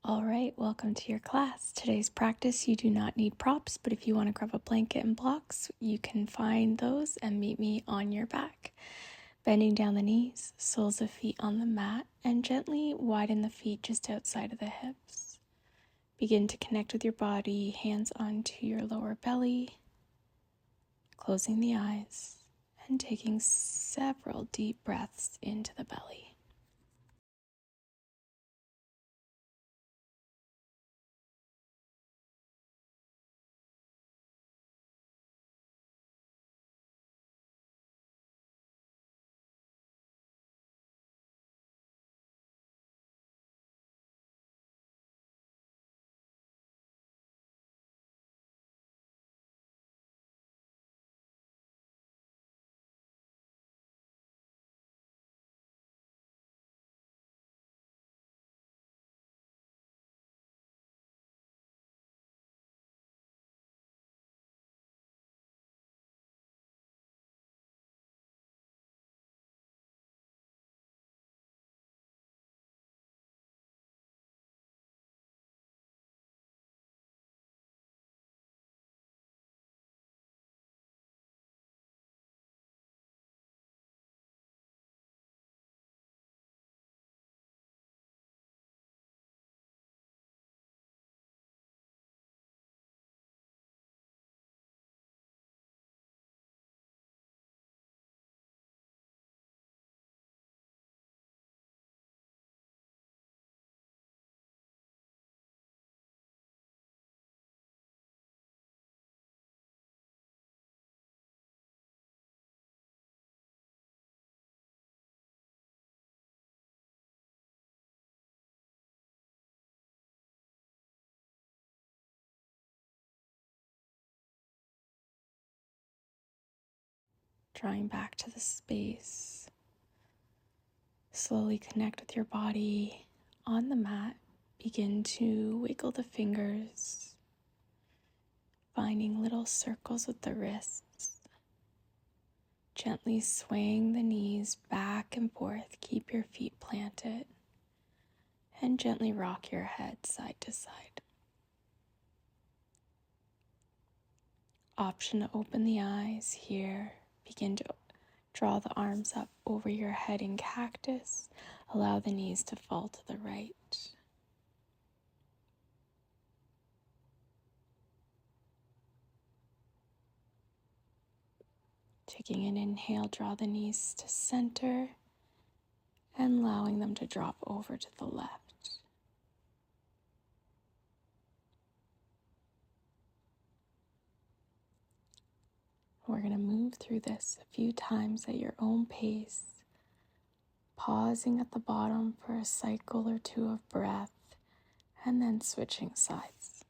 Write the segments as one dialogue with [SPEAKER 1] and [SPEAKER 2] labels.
[SPEAKER 1] All right, welcome to your class. Today's practice, you do not need props, but if you want to grab a blanket and blocks, you can find those and meet me on your back. Bending down the knees, soles of feet on the mat, and gently widen the feet just outside of the hips. Begin to connect with your body, hands onto your lower belly, closing the eyes, and taking several deep breaths into the belly. Drawing back to the space. Slowly connect with your body on the mat. Begin to wiggle the fingers, finding little circles with the wrists. Gently swaying the knees back and forth. Keep your feet planted. And gently rock your head side to side. Option to open the eyes here. Begin to draw the arms up over your head in cactus. Allow the knees to fall to the right. Taking an inhale, draw the knees to center and allowing them to drop over to the left. We're going to move through this a few times at your own pace, pausing at the bottom for a cycle or two of breath, and then switching sides.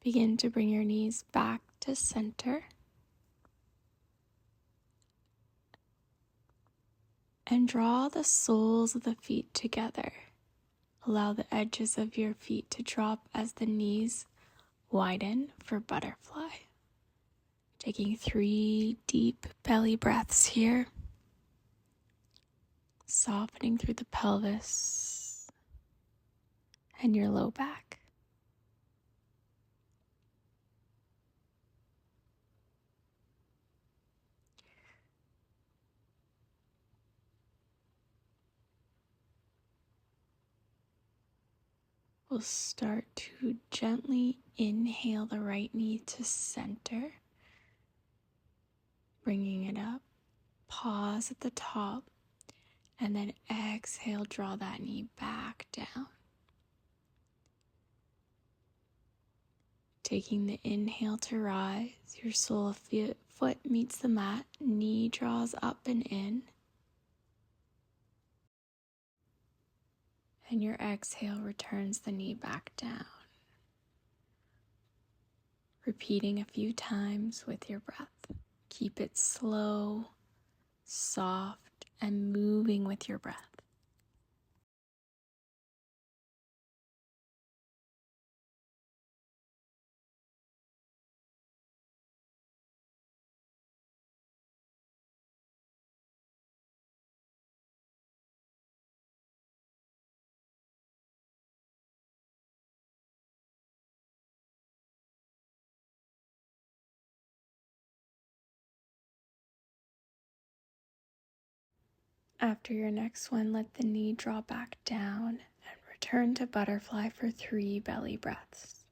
[SPEAKER 1] Begin to bring your knees back to center and draw the soles of the feet together. Allow the edges of your feet to drop as the knees widen for butterfly. Taking 3 deep belly breaths here. Softening through the pelvis and your low back. we'll start to gently inhale the right knee to center, bringing it up. Pause at the top, and then exhale, draw that knee back down. Taking the inhale to rise, your sole of the foot meets the mat, knee draws up and in. And your exhale returns the knee back down. Repeating a few times with your breath. Keep it slow, soft, and moving with your breath. After your next one, let the knee draw back down and return to butterfly for 3 belly breaths.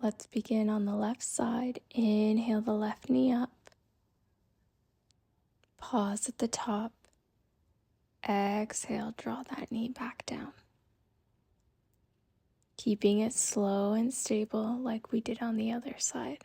[SPEAKER 1] Let's begin on the left side. Inhale the left knee up. Pause at the top. Exhale, draw that knee back down. Keeping it slow and stable like we did on the other side.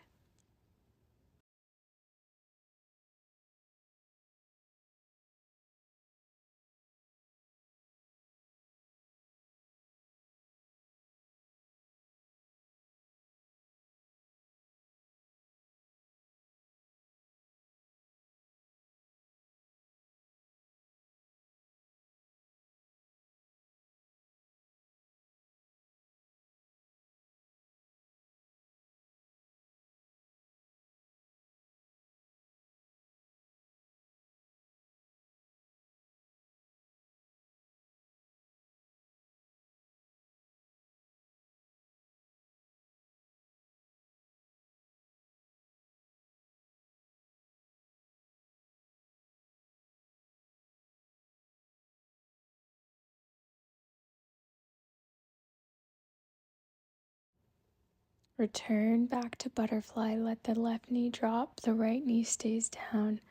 [SPEAKER 1] Return back to butterfly. Let the left knee drop, the right knee stays down,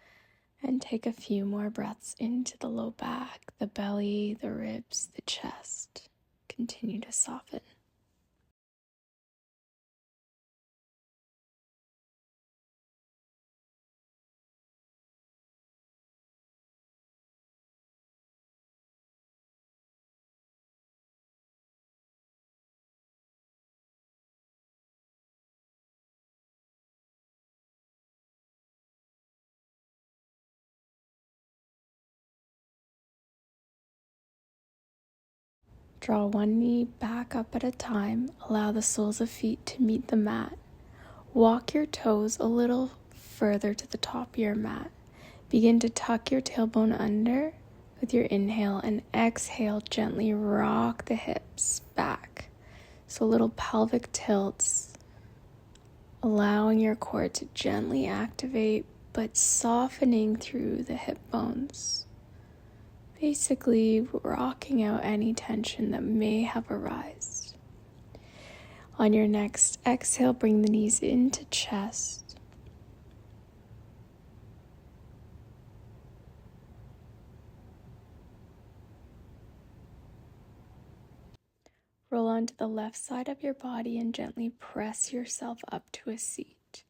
[SPEAKER 1] and take a few more breaths into the low back, the belly, the ribs, the chest. Continue to soften. Draw one knee back up at a time. Allow the soles of feet to meet the mat. Walk your toes a little further to the top of your mat. Begin to tuck your tailbone under with your inhale, and exhale, gently rock the hips back. So little pelvic tilts, allowing your core to gently activate, but softening through the hip bones. Basically rocking out any tension that may have arisen. On your next exhale, bring the knees into chest. Roll onto the left side of your body and gently press yourself up to a seat.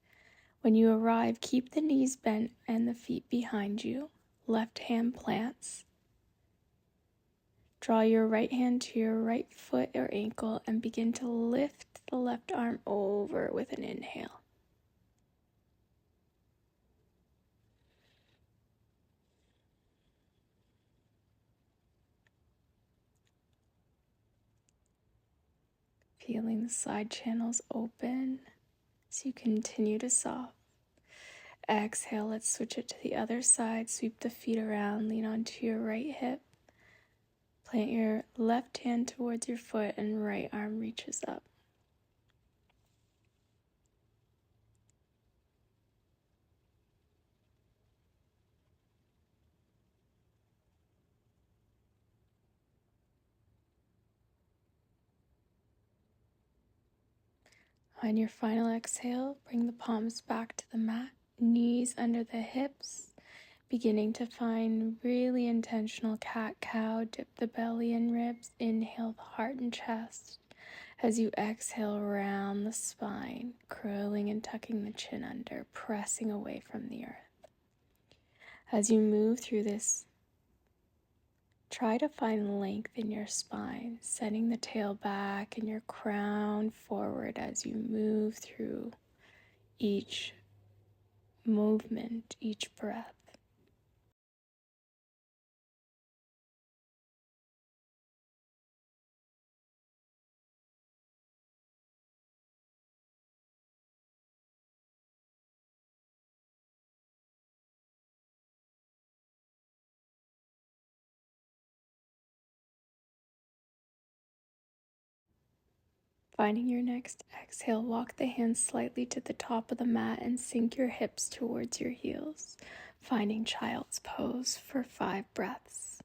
[SPEAKER 1] When you arrive, keep the knees bent and the feet behind you. Left hand plants. Draw your right hand to your right foot or ankle and begin to lift the left arm over with an inhale. feeling the side channels open as you continue to soften. Exhale, let's switch it to the other side. Sweep the feet around, lean onto your right hip. Plant your left hand towards your foot and right arm reaches up. On your final exhale, bring the palms back to the mat, knees under the hips, beginning to find really intentional cat-cow. Dip the belly and ribs, inhale the heart and chest. As you exhale, round the spine, curling and tucking the chin under, pressing away from the earth. As you move through this, try to find length in your spine, setting the tail back and your crown forward as you move through each movement, each breath. Finding your next exhale, walk the hands slightly to the top of the mat and sink your hips towards your heels, finding child's pose for 5 breaths.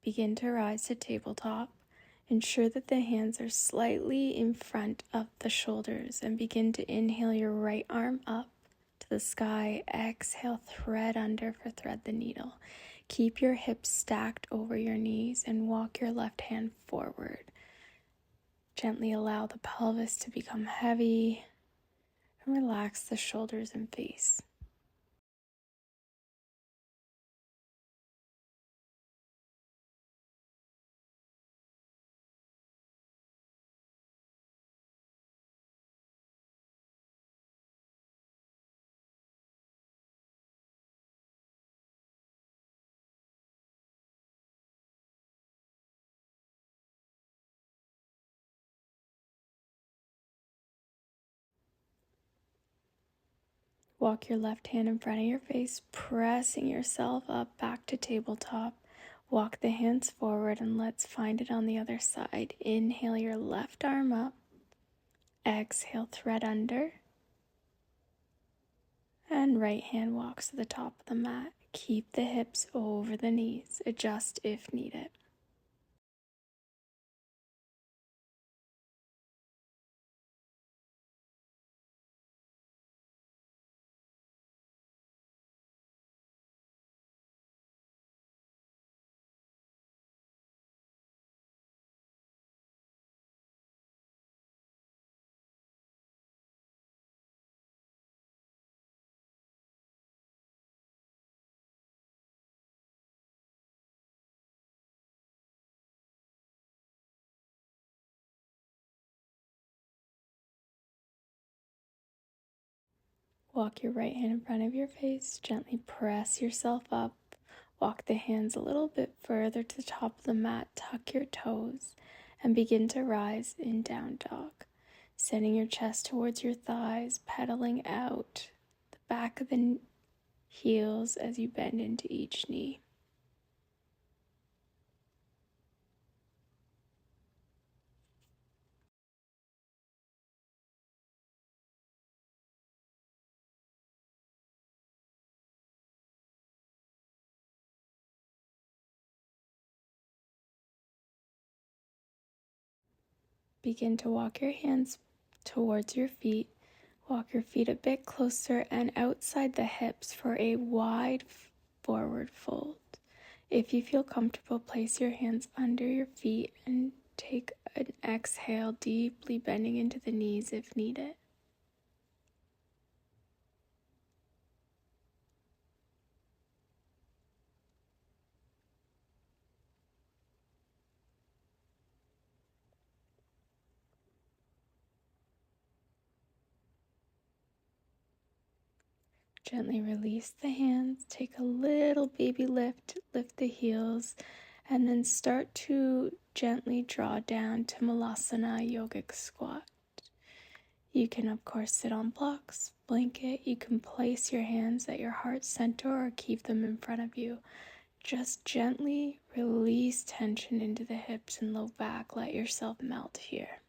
[SPEAKER 1] Begin to rise to tabletop. Ensure that the hands are slightly in front of the shoulders and begin to inhale your right arm up to the sky. Exhale, thread under for thread the needle. Keep your hips stacked over your knees and walk your left hand forward. Gently allow the pelvis to become heavy and relax the shoulders and face. Walk your left hand in front of your face, pressing yourself up back to tabletop. Walk the hands forward and let's find it on the other side. Inhale your left arm up. Exhale, thread under. And right hand walks to the top of the mat. Keep the hips over the knees. Adjust if needed. Walk your right hand in front of your face. Gently press yourself up. Walk the hands a little bit further to the top of the mat. Tuck your toes and begin to rise in down dog. Sending your chest towards your thighs, pedaling out the back of the heels as you bend into each knee. Begin to walk your hands towards your feet. Walk your feet a bit closer and outside the hips for a wide forward fold. If you feel comfortable, place your hands under your feet and take an exhale, deeply bending into the knees if needed. Gently release the hands, take a little baby lift, lift the heels, and then start to gently draw down to Malasana yogic squat. You can of course sit on blocks, blanket, you can place your hands at your heart center or keep them in front of you. Just gently release tension into the hips and low back, let yourself melt here.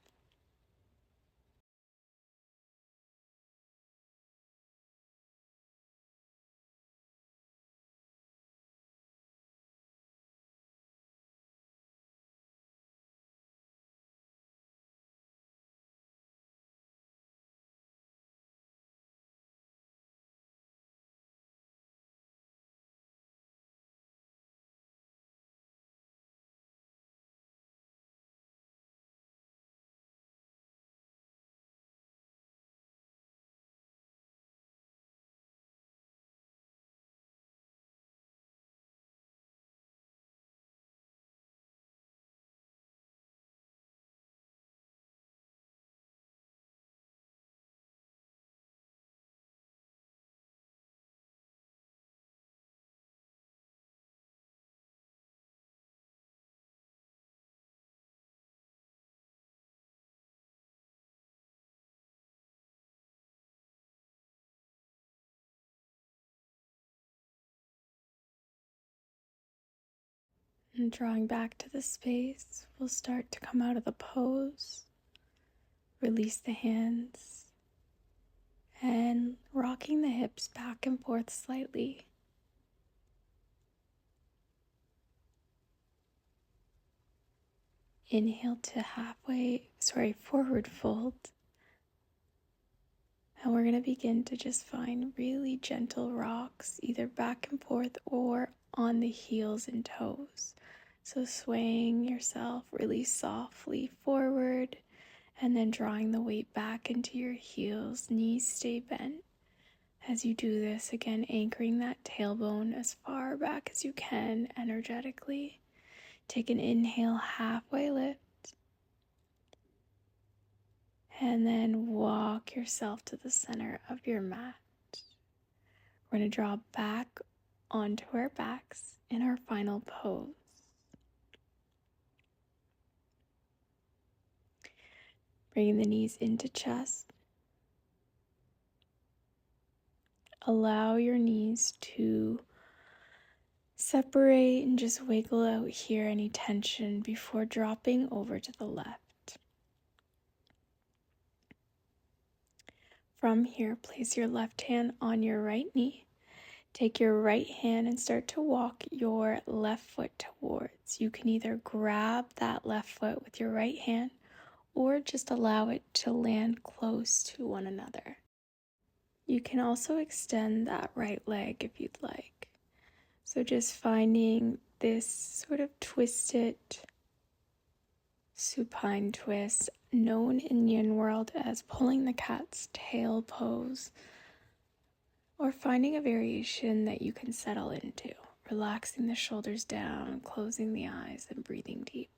[SPEAKER 1] And drawing back to the space, we'll start to come out of the pose. Release the hands and rocking the hips back and forth slightly. Inhale to forward fold. And we're going to begin to just find really gentle rocks, either back and forth or on the heels and toes. So swaying yourself really softly forward and then drawing the weight back into your heels, knees stay bent. As you do this, again, anchoring that tailbone as far back as you can energetically. Take an inhale, halfway lift. And then walk yourself to the center of your mat. We're going to draw back onto our backs in our final pose. Bringing the knees into chest. Allow your knees to separate and just wiggle out here any tension before dropping over to the left. From here, place your left hand on your right knee. Take your right hand and start to walk your left foot towards. You can either grab that left foot with your right hand or just allow it to land close to one another. You can also extend that right leg if you'd like. So just finding this sort of twisted supine twist, known in Yin world as pulling the cat's tail pose, or finding a variation that you can settle into, relaxing the shoulders down, closing the eyes, and breathing deep.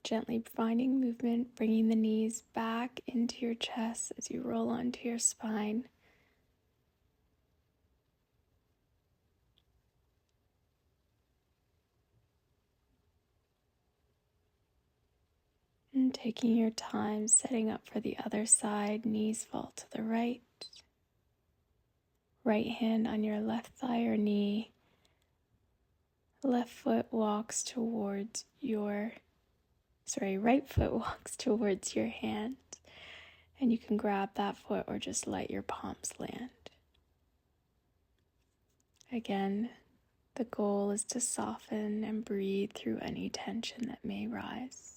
[SPEAKER 1] Gently finding movement, bringing the knees back into your chest as you roll onto your spine. And taking your time, setting up for the other side, knees fall to the right. Right hand on your left thigh or knee. Right foot walks towards your hand. And you can grab that foot or just let your palms land. Again, the goal is to soften and breathe through any tension that may rise.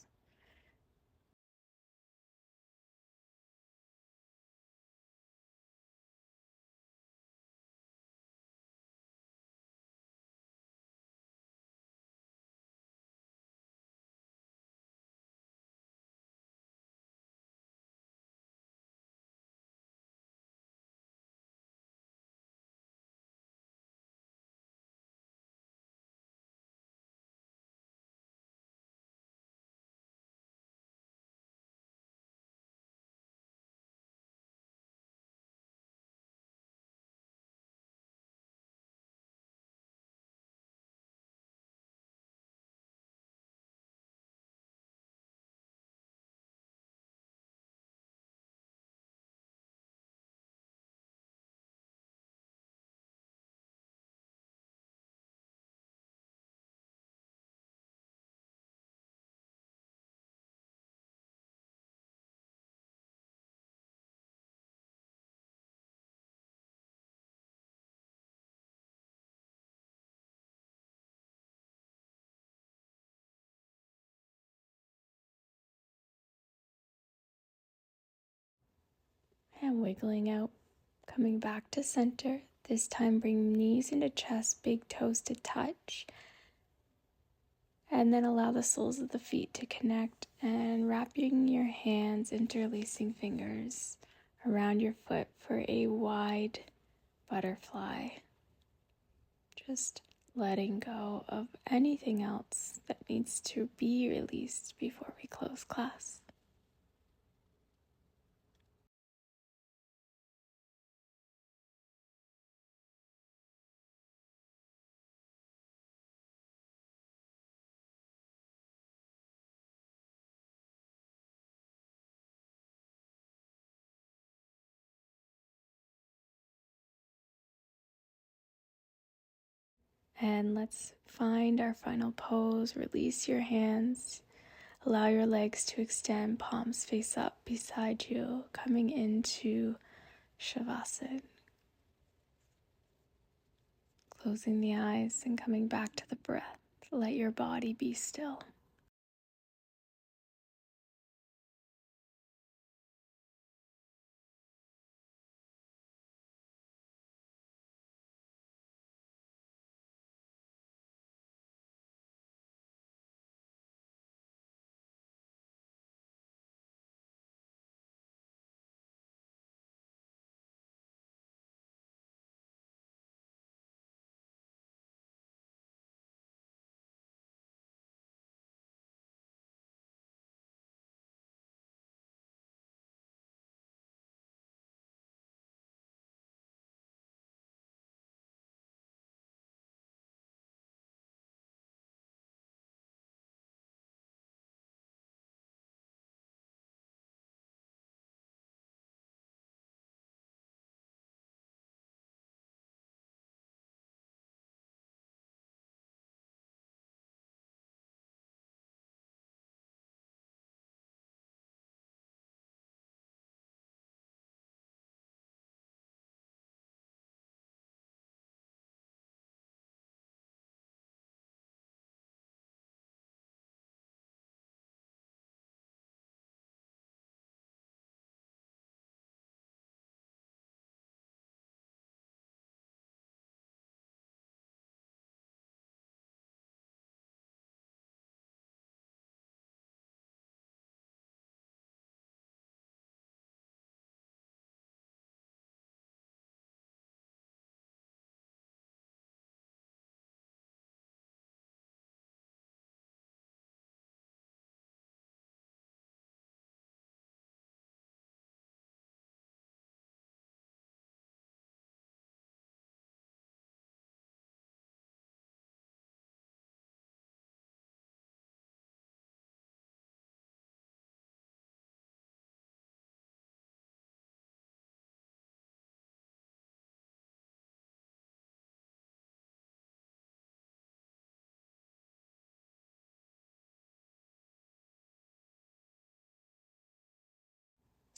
[SPEAKER 1] And wiggling out, coming back to center. This time bring knees into chest, big toes to touch. And then allow the soles of the feet to connect and wrapping your hands, interlacing fingers around your foot for a wide butterfly. Just letting go of anything else that needs to be released before we close class. And let's find our final pose. Release your hands. Allow your legs to extend, palms face up beside you, coming into Shavasana. Closing the eyes and coming back to the breath. Let your body be still.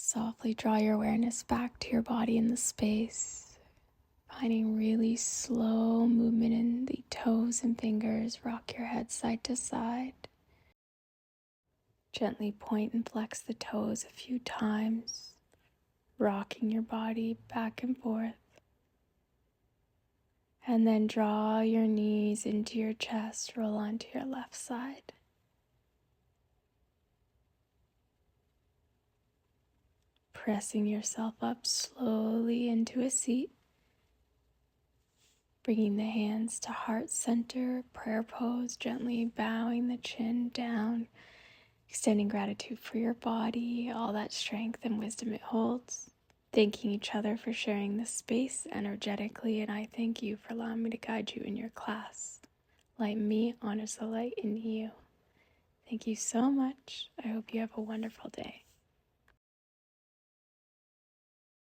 [SPEAKER 1] Softly draw your awareness back to your body in the space, finding really slow movement in the toes and fingers. Rock your head side to side. Gently point and flex the toes a few times, rocking your body back and forth. And then draw your knees into your chest, roll onto your left side. Pressing yourself up slowly into a seat. Bringing the hands to heart center, prayer pose, gently bowing the chin down, extending gratitude for your body, all that strength and wisdom it holds. Thanking each other for sharing this space energetically, and I thank you for allowing me to guide you in your class. Light me honors the light in you. Thank you so much. I hope you have a wonderful day.